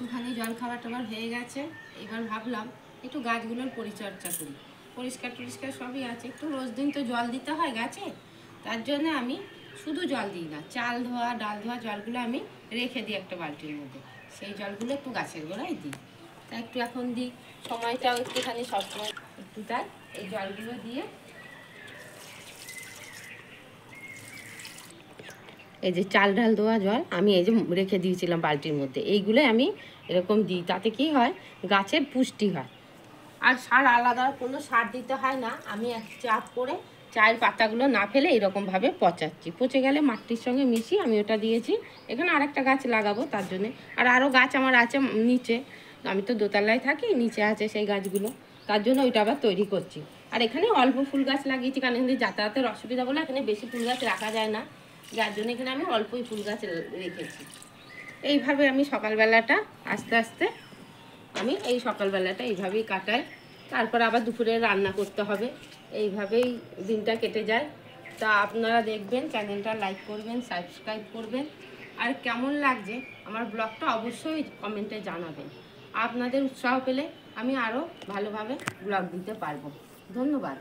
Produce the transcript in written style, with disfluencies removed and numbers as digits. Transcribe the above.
একটুখানি জল খাবার টাবার হয়ে গেছে। এবার ভাবলাম একটু গাছগুলোর পরিচর্যা করি। পরিষ্কার টরিষ্কার সবই আছে, একটু রোজ দিন তো জল দিতে হয় গাছে। তার জন্য আমি শুধু জল দিই না, চাল ধোয়া ডাল ধোয়া জলগুলো আমি রেখে দিই একটা বালতির মধ্যে। সেই জলগুলো একটু গাছের গোড়ায় দিই। তা একটু এখন দিই, সময়টাও একটুখানি সবসময় একটু তাই এই জলগুলো দিয়ে এই যে চাল ডাল ধোয়া জল আমি এই যে রেখে দিয়েছিলাম বালতির মধ্যে, এইগুলো আমি এরকম দিই। তাতে কি হয়, গাছের পুষ্টি হয়। আর সার আলাদা কোনো সার দিতে হয় না। আমি এক চাপ করে চায়ের পাতাগুলো না ফেলে এরকমভাবে পচাচ্ছি, পচে গেলে মাটির সঙ্গে মিশিয়ে আমি ওটা দিয়েছি। এখানে আরেকটা গাছ লাগাবো তার জন্যে, আর আরও গাছ আমার আছে নিচে। আমি তো দোতলায় থাকি, নিচে আছে সেই গাছগুলো, তার জন্য ওইটা আবার তৈরি করছি। আর এখানে অল্প ফুল গাছ লাগিয়েছি, কারণ এখানে যাতায়াতের অসুবিধা বলে এখানে বেশি ফুল গাছ রাখা যায় না, যার জন্য এখানে আমি অল্পই ফুল গাছ রেখেছি। এইভাবে আমি সকালবেলাটা আস্তে আস্তে আমি এই সকালবেলাটা এইভাবেই কাটাই। তারপর আবার দুপুরে রান্না করতে হবে, এইভাবেই দিনটা কেটে যায়। তা আপনারা দেখবেন, চ্যানেলটা লাইক করবেন, সাবস্ক্রাইব করবেন। আর কেমন লাগছে আমার ব্লগটা অবশ্যই কমেন্টে জানাবেন। আপনাদের উৎসাহ পেলে আমি আরও ভালোভাবে ব্লগ দিতে পারবো। ধন্যবাদ।